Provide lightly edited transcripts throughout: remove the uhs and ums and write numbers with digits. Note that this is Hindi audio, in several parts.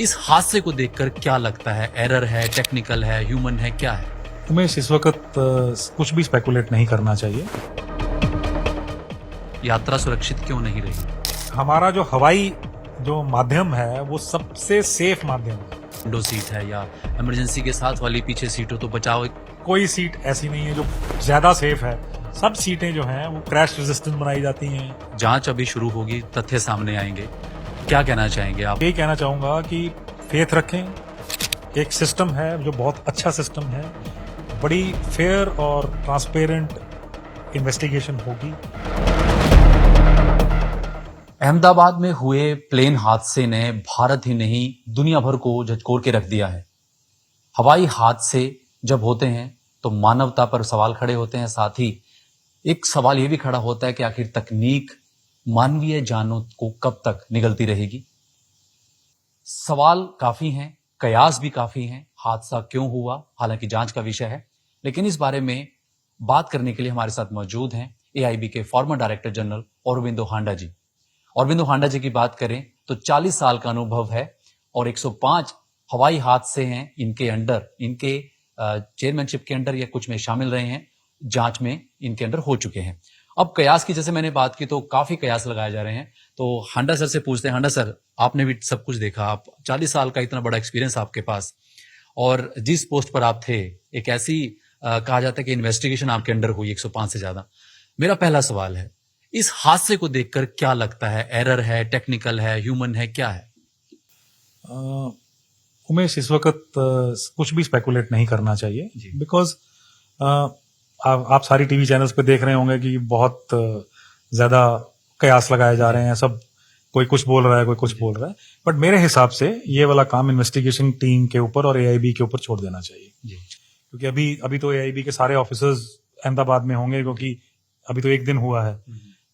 इस हादसे को देखकर क्या लगता है? एरर है, टेक्निकल है, ह्यूमन है, क्या है? उमेश, इस वक्त कुछ भी स्पेकुलेट नहीं करना चाहिए। यात्रा सुरक्षित क्यों नहीं रही? हमारा जो हवाई जो माध्यम है वो सबसे सेफ माध्यम है। विंडो सीट है या इमरजेंसी के साथ वाली पीछे सीट हो तो बचाव। कोई सीट ऐसी नहीं है जो ज्यादा सेफ है। सब सीटें जो हैं वो क्रैश रेजिस्टेंट बनाई जाती हैं। जांच अभी शुरू होगी, तथ्य सामने आएंगे। क्या कहना चाहेंगे आप? यही कहना चाहूंगा कि फेथ रखें। एक सिस्टम है जो बहुत अच्छा सिस्टम है, बड़ी फेयर और ट्रांसपेरेंट इन्वेस्टिगेशन होगी। अहमदाबाद में हुए प्लेन हादसे ने भारत ही नहीं दुनिया भर को झकझोर के रख दिया है। हवाई हादसे जब होते हैं तो मानवता पर सवाल खड़े होते हैं, साथ ही एक सवाल यह भी खड़ा होता है कि आखिर तकनीक मानवीय जानों को कब तक निगलती रहेगी। सवाल काफी हैं, कयास भी काफी हैं। हादसा क्यों हुआ, हालांकि जांच का विषय है, लेकिन इस बारे में बात करने के लिए हमारे साथ मौजूद हैं एआईबी के फॉर्मर डायरेक्टर जनरल अरविंदो हांडा जी। अरविंदो हांडा जी की बात करें तो 40 साल का अनुभव है और 105 हवाई हादसे हैं इनके अंडर, इनके चेयरमैनशिप के अंडर या कुछ में शामिल रहे हैं, जांच में इनके अंडर हो चुके हैं। अब कयास की जैसे मैंने बात की तो काफी कयास लगाए जा रहे हैं, तो हांडा सर से पूछते हैं। हांडा सर, आपने भी सब कुछ देखा, आप 40 साल का इतना बड़ा एक्सपीरियंस आपके पास, और जिस पोस्ट पर आप थे एक ऐसी कहा जाता है कि इन्वेस्टिगेशन आपके अंडर हुई 105 से ज्यादा। मेरा पहला सवाल है, इस हादसे को देखकर क्या लगता है? एरर है, टेक्निकल है, ह्यूमन है, क्या है? उमेश, इस वक्त कुछ भी स्पेकुलेट नहीं करना चाहिए, बिकॉज आप सारी टीवी चैनल्स पे देख रहे होंगे कि बहुत ज्यादा कयास लगाए जा रहे हैं। सब कोई कुछ बोल रहा है, कोई कुछ बोल रहा है, बट मेरे हिसाब से ये वाला काम इन्वेस्टिगेशन टीम के ऊपर और एआईबी के ऊपर छोड़ देना चाहिए। क्योंकि अभी तो एआईबी के सारे ऑफिसर्स अहमदाबाद में होंगे, क्योंकि अभी तो एक दिन हुआ है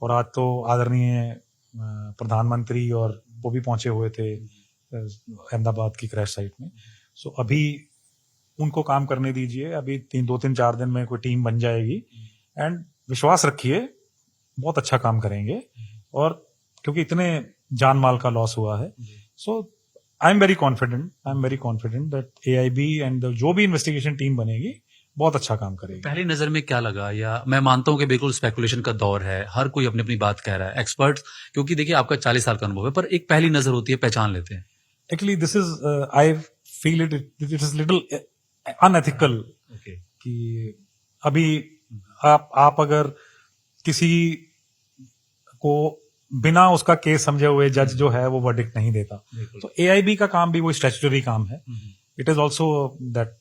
और आज तो आदरणीय प्रधानमंत्री और वो भी पहुंचे हुए थे अहमदाबाद की क्रैश साइट में। सो अभी उनको काम करने दीजिए। अभी 2-3-4 दिन में कोई टीम बन जाएगी एंड विश्वास रखिए बहुत अच्छा काम करेंगे। और क्योंकि इतने जान माल का लॉस हुआ है, so I am very confident that AIB and जो भी इन्वेस्टिगेशन टीम बनेगी बहुत अच्छा काम करेगी। पहली नजर में क्या लगा? या मैं मानता हूं कि बिल्कुल स्पेकुलेशन का दौर है, हर कोई अपनी अपनी बात कह रहा है, एक्सपर्ट्स, क्योंकि देखिए आपका 40 साल का अनुभव है, पर एक पहली नजर होती है, पहचान लेते हैं। Actually this is I feel it is little unethical कि अभी आप अगर किसी को बिना उसका केस समझे हुए जज जो है वो वर्डिक्ट नहीं देता, तो एआईबी का काम भी वो स्टैट्यूटरी काम है। It is also that.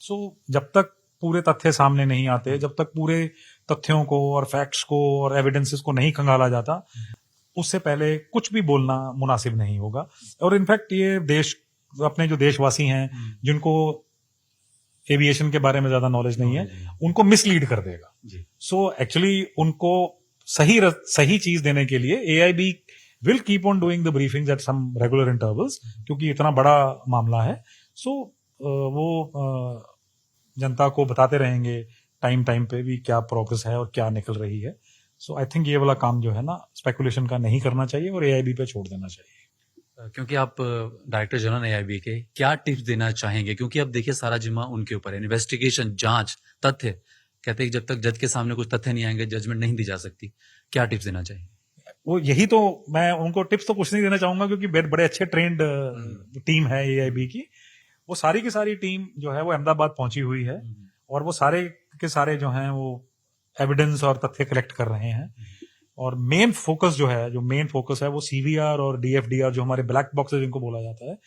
So जब तक पूरे तथ्य सामने नहीं आते, जब तक पूरे तथ्यों को और फैक्ट्स को और एविडेंसेस को नहीं खंगाला जाता, उससे पहले कुछ भी बोलना मुनासिब नहीं होगा। और इनफैक्ट ये देश, अपने जो देशवासी हैं जिनको एविएशन के बारे में ज्यादा नॉलेज नहीं है, उनको मिसलीड कर देगा। सो एक्चुअली उनको सही चीज देने के लिए AIB will keep on doing the briefings at some regular intervals, क्योंकि इतना बड़ा मामला है। सो वो जनता को बताते रहेंगे टाइम पे भी क्या प्रोग्रेस है और क्या निकल रही है। सो आई थिंक ये वाला काम जो है ना, स्पेकुलेशन का नहीं करना चाहिए और एआईबी पे छोड़ देना चाहिए। क्योंकि आप डायरेक्टर जनरल एआईबी के, क्या टिप्स देना चाहेंगे? क्योंकि अब देखिए सारा जिम्मा उनके ऊपर है, इन्वेस्टिगेशन, जांच, तथ्य। कहते हैं जब तक जज के सामने कुछ तथ्य नहीं आएंगे जजमेंट नहीं दी जा सकती। क्या टिप्स देना चाहिए? वो यही तो, मैं उनको टिप्स तो कुछ नहीं देना चाहूंगा, क्योंकि बड़े अच्छे ट्रेंड टीम है एआईबी की। वो सारी की सारी टीम जो है वो अहमदाबाद पहुंची हुई है और वो सारे के सारे जो हैं वो एविडेंस और तथ्य कलेक्ट कर रहे हैं। और मेन फोकस है वो सीवीआर और डीएफडीआर, जो हमारे ब्लैक बॉक्सेस जिनको बोला जाता है,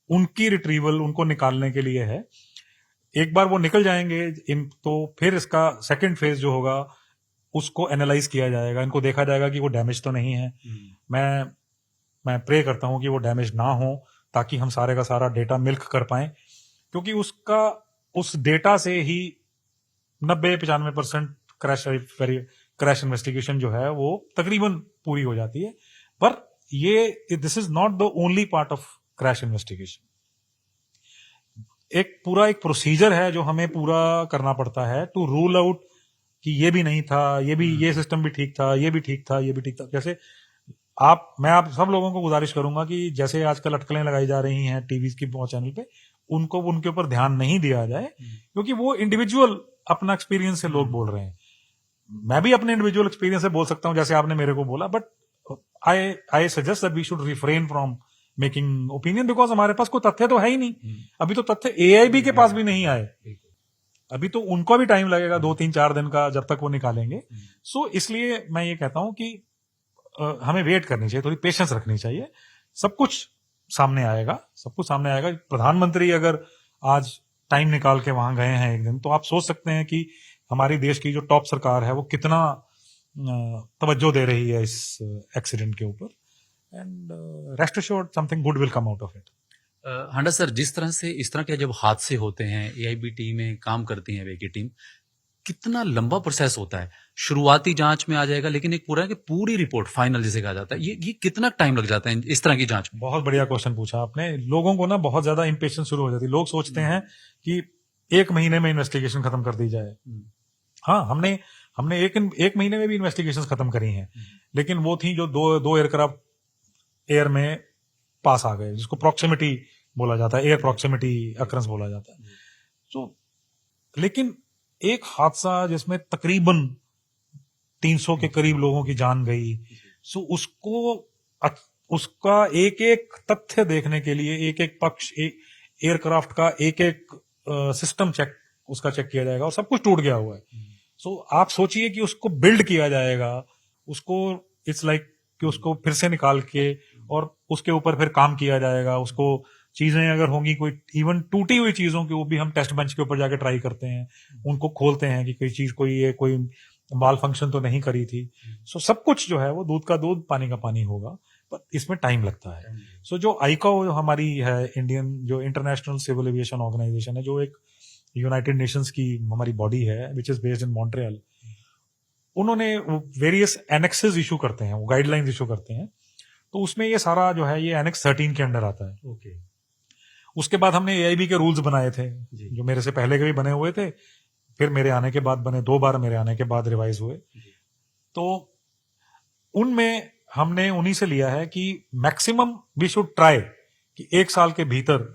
उनकी रिट्रीवल, उनको निकालने के लिए है। एक बार वो निकल जाएंगे तो फिर इसका सेकंड फेज जो होगा उसको एनालाइज किया जाएगा। इनको देखा जाएगा कि वो डैमेज तो नहीं है। मैं प्रे करता हूं कि वो डैमेज ना हो, ताकि हम सारे का सारा डेटा मिल्क कर पाए, क्योंकि उस डेटा से ही 90-95% क्रैश इन्वेस्टिगेशन जो है वो तकरीबन पूरी हो जाती है। पर this is not the only part of crash investigation. एक प्रोसीजर है जो हमें पूरा करना पड़ता है टू रूल आउट कि ये भी नहीं था, ये सिस्टम भी ठीक था, ये भी ठीक था, ये भी ठीक था। जैसे मैं आप सब लोगों को गुजारिश करूंगा कि जैसे आजकल अटकलें लगाई जा रही हैं टीवी की चैनल पे, उनको उनके ऊपर ध्यान नहीं दिया जाए, क्योंकि वो इंडिविजुअल अपना एक्सपीरियंस से लोग बोल रहे हैं। मैं भी अपने इंडिविजुअल एक्सपीरियंस से बोल सकता हूं जैसे आपने मेरे को बोला, but I suggest that we should refrain from making opinion, because हमारे पास कोई तथ्य तो है ही नहीं। अभी तो तथ्य एआईबी के पास भी नहीं आए, अभी तो उनको भी टाइम लगेगा 2-3-4 दिन का जब तक वो निकालेंगे। सो इसलिए मैं ये कहता हूं कि हमें वेट करनी चाहिए, थोड़ी पेशेंस रखनी चाहिए, सब कुछ सामने आएगा, सब कुछ सामने आएगा। प्रधानमंत्री अगर आज टाइम निकाल के वहां गए हैं एक दिन, तो आप सोच सकते हैं कि हमारी देश की जो टॉप सरकार है वो कितना तवज्जो दे रही है इस एक्सीडेंट के ऊपर। And rest assured something good will come out of it. Handa sir, जिस तरह से इस तरह के जब हादसे होते हैं, एआईबी टीमें काम करती है, वे की टीम, कितना लंबा प्रोसेस होता है? शुरुआती जांच में आ जाएगा, लेकिन एक पूरा की पूरी रिपोर्ट फाइनल जिसे कहा जाता है, ये कितना टाइम लग जाता है इस तरह की जांच में? बहुत बढ़िया क्वेश्चन पूछा आपने। लोगों को ना बहुत ज्यादा इंपेशेंस शुरू हो जाती है। लोग सोचते हैं कि 1 महीने में इन्वेस्टिगेशन खत्म कर दी जाए। हाँ, हमने एक महीने में भी इन्वेस्टिगेशन खत्म करी हैं, लेकिन वो थी जो दो एयरक्राफ्ट एयर में पास आ गए, जिसको प्रॉक्सिमिटी बोला जाता है, एयर प्रॉक्सिमिटी अक्रंस बोला जाता है। तो लेकिन एक हादसा जिसमें तकरीबन 300 के करीब लोगों की जान गई, सो उसका एक एक तथ्य देखने के लिए एक एक पक्ष, एयरक्राफ्ट का एक एक सिस्टम उसका चेक किया जाएगा, और सब कुछ टूट गया हुआ है। सो आप सोचिए कि उसको बिल्ड किया जाएगा, उसको इट्स लाइक कि उसको फिर से निकाल के और उसके ऊपर फिर काम किया जाएगा। उसको चीजें अगर होंगी कोई इवन टूटी हुई चीजों की, वो भी हम टेस्ट बेंच के ऊपर जाके ट्राई करते हैं, उनको खोलते हैं कि कोई चीज कोई माल फंक्शन तो नहीं करी थी। सो सब कुछ जो है वो दूध का दूध पानी का पानी होगा, पर इसमें टाइम लगता है। सो जो आईकाओ हमारी है, इंडियन जो इंटरनेशनल सिविल एविएशन ऑर्गेनाइजेशन है, जो एक यूनाइटेड नेशंस की हमारी बॉडी है which is based in Montreal, उन्होंने वेरियस एनेक्सेस इशू करते हैं, वो गाइडलाइंस इशू करते हैं। तो उसमें ये सारा जो है ये एनेक्स 13 के अंडर आता है। ओके। उसके बाद हमने एआईबी के रूल्स बनाए थे, जो मेरे से पहले के भी बने हुए थे, फिर मेरे आने के बाद बने, 2 बार मेरे आने के बाद रिवाइज हुए। तो उनमें हमने उन्हीं से लिया है कि मैक्सिमम वी शुड ट्राई कि 1 साल के भीतर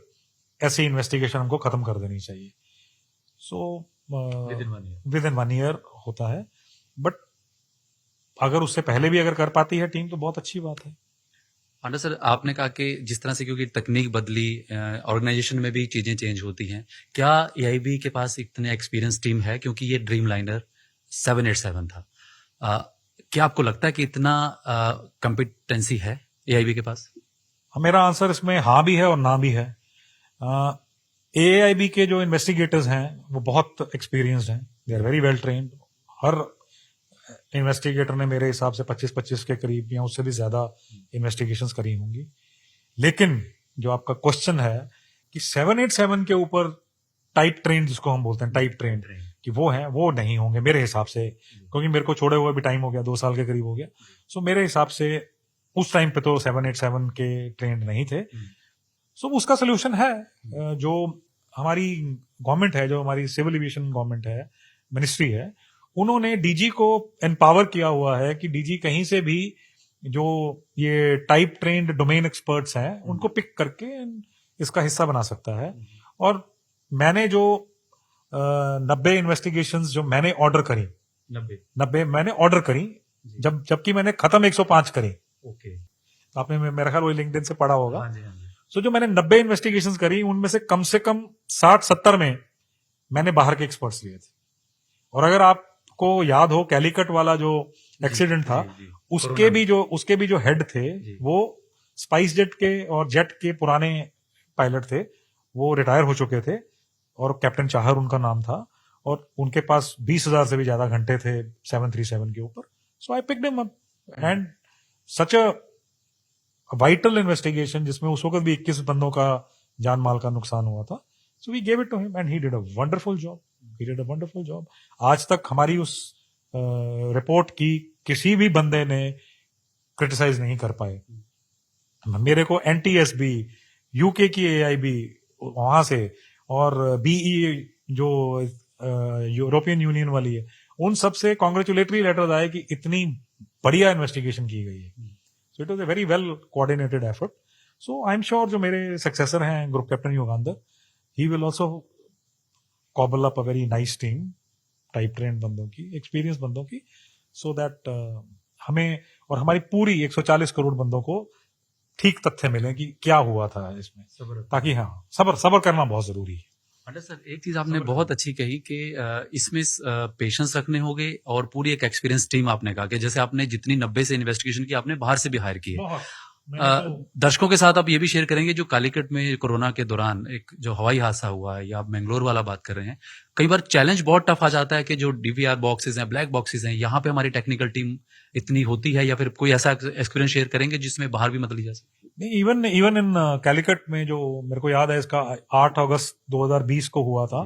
ऐसी इन्वेस्टिगेशन हमको खत्म कर देनी चाहिए। सो विद इन 1 ईयर होता है, बट अगर उससे पहले भी अगर कर पाती है टीम तो बहुत अच्छी बात है। हांडा सर, आपने कहा कि जिस तरह से क्योंकि तकनीक बदली, ऑर्गेनाइजेशन में भी चीजें चेंज होती हैं, क्या एआईबी के पास इतने एक्सपीरियंस टीम है? क्योंकि ये ड्रीम लाइनर 787 था, क्या आपको लगता है कि इतना कॉम्पिटेंसी है एआईबी के पास? मेरा आंसर इसमें हाँ भी है और ना भी है। एआईबी के जो इन्वेस्टिगेटर्स हैं वो बहुत एक्सपीरियंस्ड हैं, they are very well trained. हर इन्वेस्टिगेटर ने मेरे हिसाब से 25 के करीब या उससे भी ज्यादा इन्वेस्टिगेशंस करी होंगी। लेकिन जो आपका क्वेश्चन है कि 787 के ऊपर टाइप ट्रेन, जिसको हम बोलते हैं टाइप ट्रेन, कि वो है, वो नहीं होंगे मेरे हिसाब से, क्योंकि मेरे को छोड़े हुए भी टाइम हो गया, 2 साल के करीब हो गया। सो मेरे हिसाब से उस टाइम पे तो 787 के ट्रेंड नहीं थे। सो उसका सोल्यूशन है, जो हमारी गवर्नमेंट है, जो हमारी सिविल एविएशन गवर्नमेंट है, मिनिस्ट्री है, उन्होंने डीजी को एम्पावर किया हुआ है कि डीजी कहीं से भी जो ये टाइप ट्रेन्ड डोमेन एक्सपर्ट्स हैं उनको पिक करके इसका हिस्सा बना सकता है। और मैंने जो 90 इन्वेस्टिगेशंस जो मैंने ऑर्डर करी, 90 मैंने ऑर्डर करी, जबकि मैंने खत्म 105 करी। ओके। तो आपने मेरा ख्याल वो लिंक्डइन से पढ़ा होगा। हाँ जी, हाँ जी। सो जो मैंने 90 इन्वेस्टिगेशंस करी, उनमें से कम 60-70 में मैंने बाहर के एक्सपर्ट्स लिए थे। और अगर आपको याद हो कैलिकट वाला जो एक्सीडेंट था, उसके भी जो हेड थे वो स्पाइस जेट के और जेट के पुराने पायलट थे, वो रिटायर हो चुके थे, और कैप्टन चाहर उनका नाम था, और उनके पास 20,000 से भी ज्यादा घंटे थे 737 के ऊपर। So I picked him up and such a vital investigation, जिसमें उस वक्त भी 21 बंदों का जान माल का नुकसान हुआ था। So we gave it to him and he did a wonderful job. आज तक हमारी उस रिपोर्ट की किसी भी बंदे ने क्रिटिसाइज नहीं कर पाए। मेरे को एनटीएसबी, यूके की एआईबी वहां से, और बीई जो यूरोपियन यूनियन वाली है, उन सब से कॉन्ग्रेचुलेटरी लेटर्स आए कि इतनी बढ़िया इन्वेस्टिगेशन की गई है। So it was a very well coordinated effort. So I am sure जो मेरे सक्सेसर हैं group captain Yogendra, he will also cobble up a very nice team, type train बंदों की, एक्सपीरियंस बंदों की, सो दैट हमें और हमारी पूरी 140 करोड़ बंदों को ठीक तथ्य मिले कि क्या हुआ था इसमें, ताकि हाँ सबर करना बहुत जरूरी है. अंडर सर, एक चीज आपने बहुत अच्छी कही कि इसमें पेशेंस रखने होंगे और पूरी एक एक्सपीरियंस टीम आपने कहा कि जैसे आपने जितनी 90 से इन्वेस्टिगेशन की आपने बाहर से भी हायर की है. बहुत दर्शकों के साथ आप ये भी शेयर करेंगे जो कालीकट में कोरोना के दौरान एक जो हवाई हादसा हुआ है या आप मैंगलोर वाला बात कर रहे हैं, कई बार चैलेंज बहुत टफ आ जाता है कि जो डीवीआर बॉक्सेस हैं, ब्लैक बॉक्सेस हैं, यहाँ पे हमारी टेक्निकल टीम इतनी होती है, या फिर कोई ऐसा एक्सपीरियंस शेयर करेंगे जिसमें बाहर भी मदद ली जा सके? नहीं, इवन इन कैलिकट में जो मेरे को याद है इसका 8 अगस्त 2020 को हुआ था,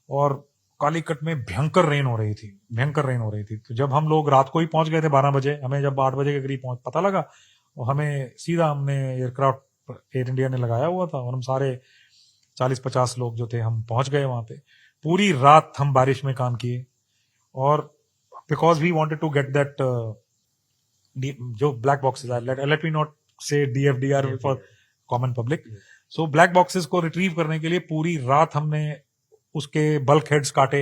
और कालीकट में भयंकर रेन हो रही थी. तो जब हम लोग रात को ही पहुंच गए थे 12 बजे, हमें जब 8 बजे के करीब पता लगा, और हमें सीधा हमने एयरक्राफ्ट एयर इंडिया ने लगाया हुआ था, और हम सारे 40-50 लोग जो थे हम पहुंच गए वहां पे. पूरी रात हम बारिश में काम किए, और because we wanted to get that जो black boxes are, let me not say DFDR for common public. So black boxes को रिट्रीव करने के लिए पूरी रात हमने उसके बल्क हेड्स काटे,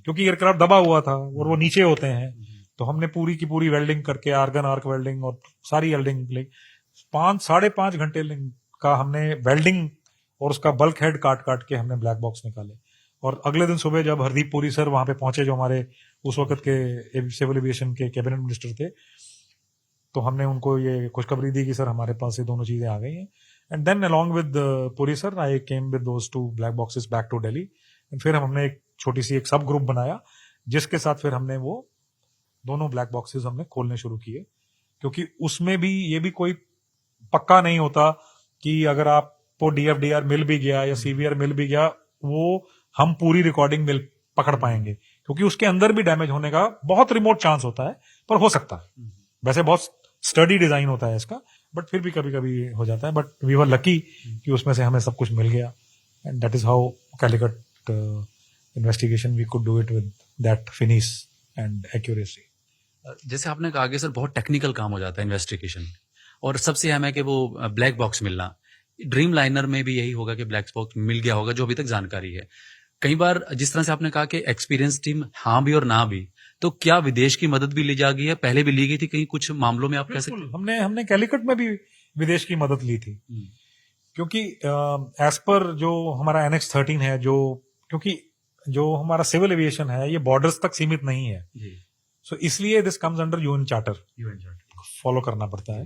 क्योंकि एयरक्राफ्ट दबा हुआ था और वो नीचे होते हैं. तो हमने पूरी की पूरी वेल्डिंग करके, आर्गन आर्क वेल्डिंग और सारी वेल्डिंग 5-5.5 घंटे का हमने वेल्डिंग और उसका बल्क हेड काट के हमने ब्लैक बॉक्स निकाले. और अगले दिन सुबह जब हरदीप पुरी सर वहां पे पहुंचे, जो हमारे उस वक्त के सिविल एविएशन के कैबिनेट मिनिस्टर थे, तो हमने उनको ये खुशखबरी दी कि सर हमारे पास ये दोनों चीजें आ गई हैं. And then along with Puri sir I came with those 2 black boxes back to Delhi. फिर हमने एक छोटी सी एक सब ग्रुप बनाया, जिसके साथ फिर हमने वो दोनों ब्लैक बॉक्सेस हमने खोलने शुरू किए. क्योंकि उसमें भी ये भी कोई पक्का नहीं होता कि अगर आपको DFDR मिल भी गया या CVR मिल भी गया, वो हम पूरी रिकॉर्डिंग मिल पकड़ पाएंगे, क्योंकि उसके अंदर भी डैमेज होने का बहुत रिमोट चांस होता है, पर हो सकता है. वैसे बहुत स्टडी डिजाइन होता है इसका, बट फिर भी कभी कभी हो जाता है. बट वी वर लकी कि उसमें से हमें सब कुछ मिल गया, and that is how Calicut investigation we could do it with that finish and accuracy. जैसे आपने कहा कि सर बहुत टेक्निकल काम हो जाता है इन्वेस्टिगेशन, और सबसे अहम है कि वो ब्लैक बॉक्स मिलना. ड्रीम लाइनर में भी यही होगा कि ब्लैक बॉक्स मिल गया होगा, जो अभी तक जानकारी है. कई बार जिस तरह से आपने कहा कि एक्सपीरियंस टीम हाँ भी और ना भी, तो क्या विदेश की मदद भी ली जा गई है? पहले भी ली गई थी कहीं कुछ मामलों में, आप कह सकते हैं? हमने कैलिकट में भी विदेश की मदद ली थी, क्योंकि एज पर जो हमारा Annex 13 है, जो क्योंकि जो हमारा सिविल एविएशन है ये बॉर्डर्स तक सीमित नहीं है, सो इसलिए this comes under UN charter, follow करना पड़ता है.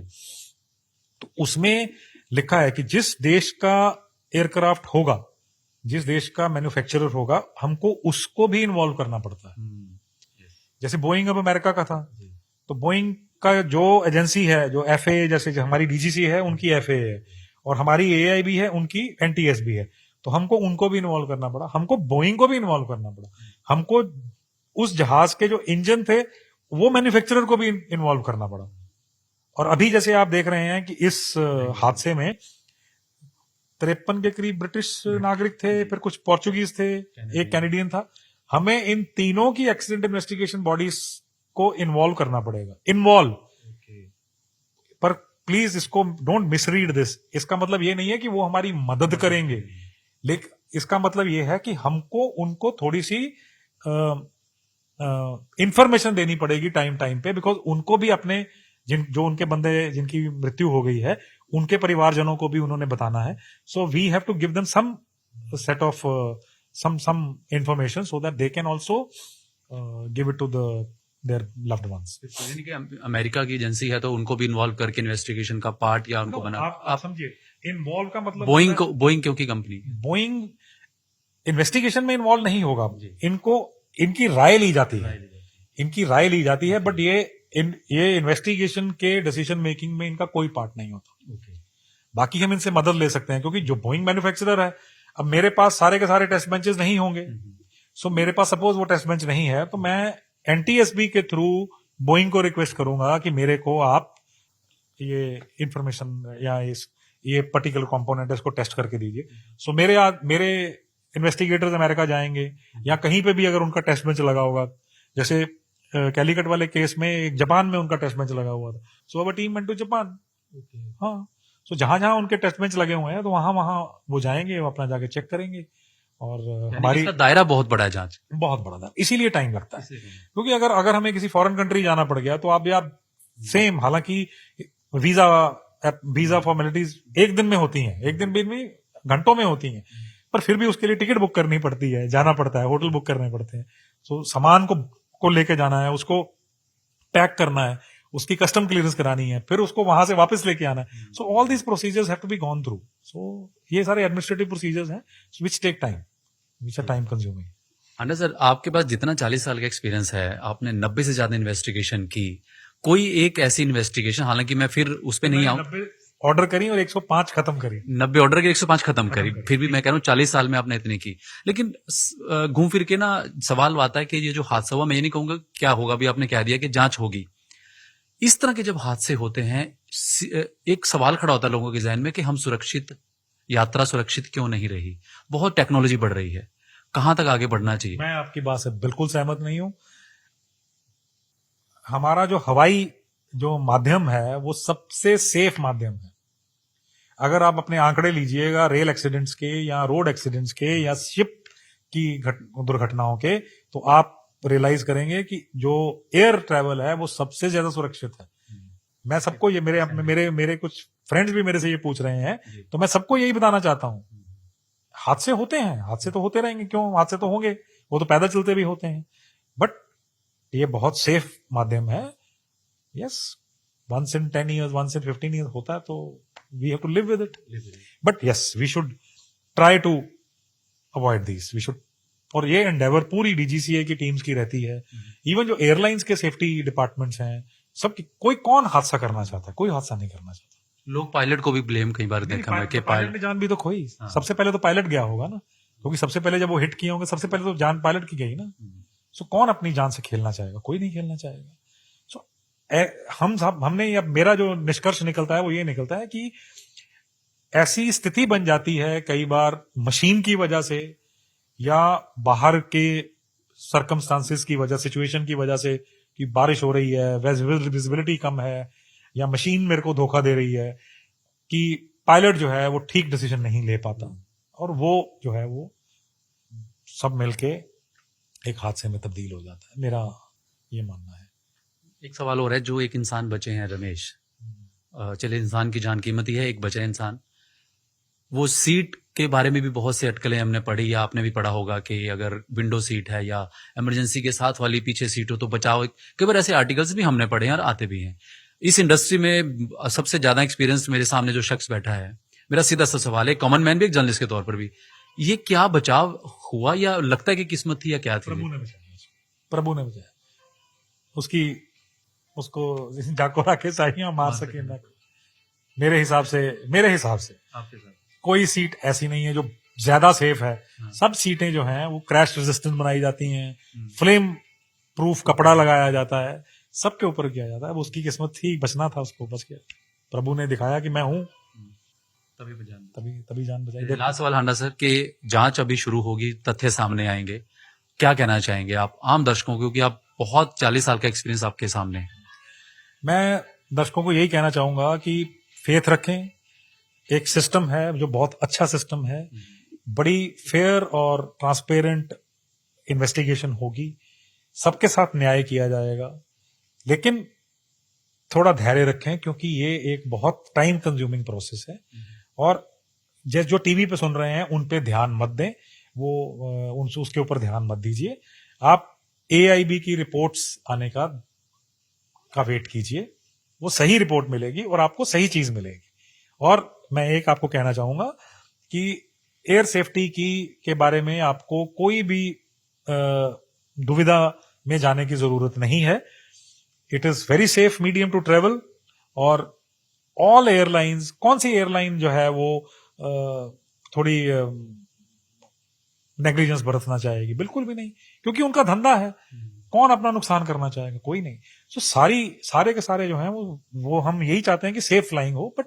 तो उसमें लिखा है कि जिस देश का एयरक्राफ्ट होगा, जिस देश का मैन्युफैक्चरर होगा, हमको उसको भी इन्वॉल्व करना पड़ता है. जैसे बोइंग अब अमेरिका का था, तो बोइंग का जो एजेंसी है, जो FAA, जैसे हमारी DGC है उनकी FAA है, और हमारी AIB है उनकी NTSB है. तो हमको उनको भी इन्वॉल्व करना पड़ा, हमको बोइंग को भी इन्वॉल्व करना पड़ा, हमको उस जहाज के जो इंजन थे वो मैन्युफैक्चरर को भी इन्वॉल्व करना पड़ा. और अभी जैसे आप देख रहे हैं कि इस हादसे में 53 के करीब ब्रिटिश नागरिक थे, फिर कुछ पोर्चुगीज थे, एक कैनेडियन था. हमें इन तीनों की एक्सीडेंट इन्वेस्टिगेशन बॉडीज को इन्वॉल्व करना पड़ेगा. पर प्लीज इसको डोंट मिसरीड दिस. इसका मतलब ये नहीं है कि वो हमारी मदद करेंगे, लेकिन इसका मतलब ये है कि हमको उनको थोड़ी सी इंफॉर्मेशन देनी पड़ेगी टाइम पे, बिकॉज उनको भी अपने जो उनके बंदे जिनकी मृत्यु हो गई है, उनके परिवारजनों को भी उन्होंने बताना है. So we have to give them some set of some information so that they can also give it to their loved ones. यानी कि अमेरिका की एजेंसी है तो उनको भी इन्वॉल्व करके इन्वेस्टिगेशन का पार्ट या उनको बना. आप समझिए, इन्वॉल्व का मतलब बोइंग क्योंकि कंपनी, बोइंग इन्वेस्टिगेशन में इन्वॉल्व नहीं होगा. इनकी राय ली जाती है, बट ये इन्वेस्टिगेशन के डिसीजन मेकिंग में इनका कोई पार्ट नहीं होता. बाकी हम इनसे मदद ले सकते हैं, क्योंकि जो बोइंग मैन्युफैक्चरर है, अब मेरे पास सारे के सारे टेस्ट बेंचेस नहीं होंगे. सो मेरे पास सपोज वो टेस्ट बेंच नहीं है, तो मैं NTSB के थ्रू बोइंग को रिक्वेस्ट करूंगा कि मेरे को आप ये इंफॉर्मेशन या ये पर्टिकुलर कंपोनेंट इसको टेस्ट करके दीजिए. सो मेरे इन्वेस्टिगेटर्स अमेरिका जाएंगे, या कहीं पे भी अगर उनका टेस्ट बेंच लगा होगा, जैसे कैलिकट वाले केस में एक जापान में उनका टेस्ट मैच लगा हुआ था, सो अब टीम वेंट टू जापान। हाँ, सो जहां जहां उनके टेस्ट मैच लगे हुए हैं तो वहां वहां वो जाएंगे, वो अपना जाके चेक करेंगे। और हमारी इसका दायरा बहुत बड़ा है जांच, बहुत बड़ा था, इसीलिए टाइम लगता है। क्योंकि अगर अगर हमें किसी फॉरेन कंट्री जाना पड़ गया तो आप यार सेम, हालांकि वीजा फॉर्मेलिटीज एक दिन में होती हैं, एक दिन में घंटों में होती हैं, पर फिर भी उसके लिए टिकट बुक करनी पड़ती है, जाना पड़ता है, होटल बुक करने पड़ते हैं। सो सामान को लेके जाना है, उसको पैक करना है, उसकी कस्टम क्लियरेंस करानी है, फिर उसको वहां से वापस लेके आना है। So all these procedures have to be gone through. So ये सारे एडमिनिस्ट्रेटिव प्रोसीजर्स हैं which take time, which are time consuming. Handa sir, आपके पास जितना 40 साल का एक्सपीरियंस है, आपने 90 से ज्यादा इन्वेस्टिगेशन की, कोई एक ऐसी इन्वेस्टिगेशन, हालांकि मैं फिर उस पर नहीं आऊं, ऑर्डर करी और 105 खत्म करी, 90 ऑर्डर के 105 खत्म करी, फिर भी मैं कह रहा हूँ 40 साल में आपने इतनी की। लेकिन घूम फिर के ना सवाल आता है कि ये जो हादसा हुआ, मैं ये नहीं कहूंगा क्या होगा, अभी आपने कह दिया कि जांच होगी। इस तरह के जब हादसे होते हैं, एक सवाल खड़ा होता है लोगों के जहन में कि हम सुरक्षित, यात्रा सुरक्षित क्यों नहीं रही? बहुत टेक्नोलॉजी बढ़ रही है, कहां तक आगे बढ़ना चाहिए? मैं आपकी बात से बिल्कुल सहमत नहीं हूं। हमारा जो हवाई जो माध्यम है वो सबसे सेफ माध्यम है। अगर आप अपने आंकड़े लीजिएगा रेल एक्सीडेंट्स के या रोड एक्सीडेंट्स के या शिप की दुर्घटनाओं के, तो आप रियलाइज करेंगे कि जो एयर ट्रैवल है वो सबसे ज्यादा सुरक्षित है। मैं सबको ये, मेरे कुछ फ्रेंड्स भी मेरे से ये पूछ रहे हैं, तो मैं सबको यही बताना चाहता हूं, हादसे होते हैं, हादसे तो होते रहेंगे, क्यों हादसे तो होंगे, वो तो पैदल चलते भी होते हैं, बट ये बहुत सेफ माध्यम है। Yes, once in 10 years, once in 15 years होता है, तो we have to live with it. But yes, we should try to avoid these. We should, और ये एंडेवर पूरी डीजीसीए की टीम्स की रहती है, इवन जो एयरलाइंस के सेफ्टी डिपार्टमेंट्स हैं सबकी। कोई कौन हादसा करना चाहता है? कोई हादसा नहीं करना चाहता। लोग पायलट को भी ब्लेम कई बार देखा मैं कि पायलट ने जान भी तो खोई। सबसे पहले तो पायलट गया होगा ना, क्योंकि सबसे पहले जब वो हिट किए होंगे सबसे पहले तो जान पायलट की गई ना। सो कौन अपनी जान से खेलना चाहेगा? कोई नहीं खेलना चाहेगा। सो हमने, या मेरा जो निष्कर्ष निकलता है वो ये निकलता है कि ऐसी स्थिति बन जाती है कई बार मशीन की वजह से या बाहर के सर्कमस्टांसेस की वजह, सिचुएशन की वजह से, कि बारिश हो रही है, विजिबिलिटी कम है, या मशीन मेरे को धोखा दे रही है, कि पायलट जो है वो ठीक डिसीजन नहीं ले पाता, और वो जो है वो सब मिलके एक हादसे में तब्दील हो जाता है। मेरा ये मानना है। एक सवाल और है, जो एक इंसान बचे हैं रमेश, चले इंसान की जान कीमती है, एक बचा इंसान, वो सीट के बारे में भी बहुत से अटकलें हमने पढ़ी, या आपने भी पढ़ा होगा कि अगर विंडो सीट है या इमरजेंसी के साथ वाली पीछे सीट हो तो बचाओ। कई बार ऐसे आर्टिकल्स भी हमने पढ़े हैं और आते भी हैं। इस इंडस्ट्री में सबसे ज्यादा एक्सपीरियंस मेरे सामने जो शख्स बैठा है, मेरा सीधा सा सवाल है, कॉमन मैन भी, एक जर्नलिस्ट के तौर पर भी, ये क्या बचाव हुआ, या लगता है कि किस्मत थी, या क्या थी? प्रभु ने बचाया, प्रभु ने बचाया उसको जाको राखे साहियां मार सके ना। मेरे हिसाब से कोई सीट ऐसी नहीं है जो ज्यादा सेफ है। सब सीटें जो हैं वो क्रैश रेजिस्टेंट बनाई जाती हैं, फ्लेम प्रूफ कपड़ा लगाया जाता है, सबके ऊपर किया जाता है। अब उसकी किस्मत थी, बचना था, उसको बच गया। प्रभु ने दिखाया कि मैं हूं, तभी जान बचाई। लास्ट सवाल हांडा सर, कि जांच अभी शुरू होगी, तथ्य सामने आएंगे, क्या कहना चाहेंगे आप आम दर्शकों को, क्योंकि आप बहुत 40 साल का एक्सपीरियंस आपके सामने है? मैं दर्शकों को यही कहना चाहूंगा कि फेथ रखें। एक सिस्टम है जो बहुत अच्छा सिस्टम है, बड़ी फेयर और ट्रांसपेरेंट इन्वेस्टिगेशन होगी, सबके साथ न्याय किया जाएगा, लेकिन थोड़ा धैर्य रखें, क्योंकि ये एक बहुत टाइम कंज्यूमिंग प्रोसेस है। और जो टीवी पे सुन रहे हैं उन पे ध्यान मत दें, वो उसके ऊपर ध्यान मत दीजिए। आप AIB की रिपोर्ट्स आने का वेट कीजिए, वो सही रिपोर्ट मिलेगी और आपको सही चीज मिलेगी। और मैं एक आपको कहना चाहूंगा कि एयर सेफ्टी के बारे में आपको कोई भी दुविधा में जाने की जरूरत नहीं है। It is very safe medium to travel. और ऑल एयरलाइंस, कौन सी एयरलाइन जो है वो थोड़ी नेग्लिजेंस बरतना चाहेगी? बिल्कुल भी नहीं, क्योंकि उनका धंधा है। कौन अपना नुकसान करना चाहेगा? कोई नहीं। सो सारे के सारे जो हैं वो हम यही चाहते हैं कि सेफ फ्लाइंग हो, बट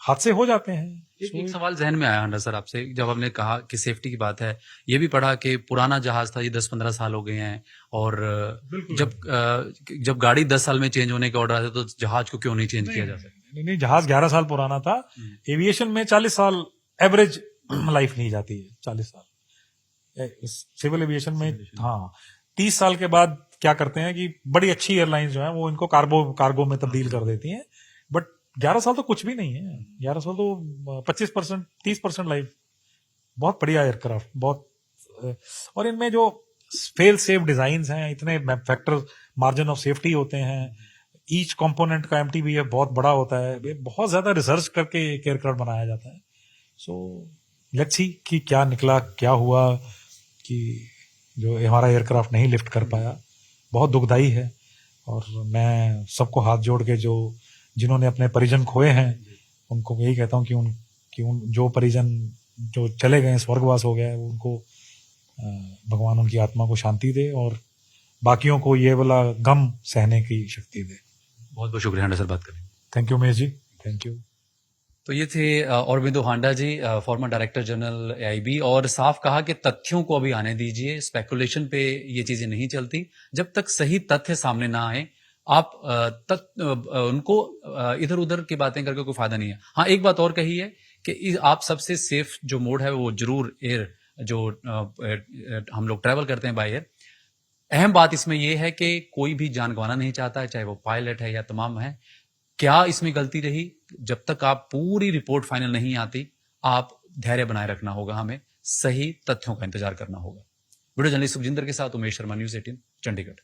हादसे हो जाते हैं। एक सवाल जहन में आया हंडा सर आपसे, जब हमने कहा कि सेफ्टी की बात है, ये भी पढ़ा कि पुराना जहाज था, ये 10-15 साल हो गए हैं, और जब गाड़ी 10 साल में चेंज होने के ऑर्डर आते तो जहाज को क्यों नहीं चेंज किया जा सकता? नहीं, जहाज 11 साल पुराना था। एविएशन में 40 साल एवरेज लाइफ नहीं जाती है, 40 साल। सिविल एविएशन में हाँ 30 साल के बाद क्या करते हैं कि बड़ी अच्छी एयरलाइंस जो है वो इनको कार्गो में तब्दील कर देती हैं, बट 11 साल तो कुछ भी नहीं है। 11 साल तो 25% 30% लाइफ, बहुत बढ़िया एयरक्राफ्ट, बहुत। और इनमें जो फेल सेफ डिजाइन हैं, इतने फैक्टर मार्जिन ऑफ सेफ्टी होते हैं, ईच कंपोनेंट का एमटीबीएफ बहुत बड़ा होता है, बहुत ज्यादा रिसर्च करके एक एयरक्राफ्ट बनाया जाता है। सो लेट्स सी कि क्या निकला, क्या हुआ कि जो हमारा एयरक्राफ्ट नहीं लिफ्ट कर पाया, बहुत दुखदाई है। और मैं सबको हाथ जोड़ के जिन्होंने अपने परिजन खोए हैं उनको यही कहता हूँ कि उन जो परिजन जो चले गए, स्वर्गवास हो गया है, उनको भगवान उनकी आत्मा को शांति दे और बाकियों को ये वाला गम सहने की शक्ति दे। बहुत बहुत शुक्रिया हांडा सर बात करने। Thank you Mahesh ji, thank you. तो ये थे Aurobindo Handa ji, former director general AIB, और साफ कहा कि तथ्यों को अभी आने दीजिए, स्पेकुलेशन पे ये चीजें नहीं चलती। जब तक सही तथ्य सामने ना आए आप उनको इधर उधर की बातें करके कोई फायदा नहीं है। हाँ, एक बात और कही है कि आप सबसे सेफ जो मोड है वो जरूर एयर, जो हम लोग ट्रैवल करते हैं बाय एयर। अहम बात इसमें यह है कि कोई भी जान गंवाना नहीं चाहता है, चाहे वो पायलट है या तमाम है। क्या इसमें गलती रही, जब तक आप पूरी रिपोर्ट फाइनल नहीं आती, आप धैर्य बनाए रखना होगा, हमें सही तथ्यों का इंतजार करना होगा। वीडियो जर्नलिस्ट सुखजिंदर के साथ उमेश शर्मा, न्यूज़ 18 चंडीगढ़।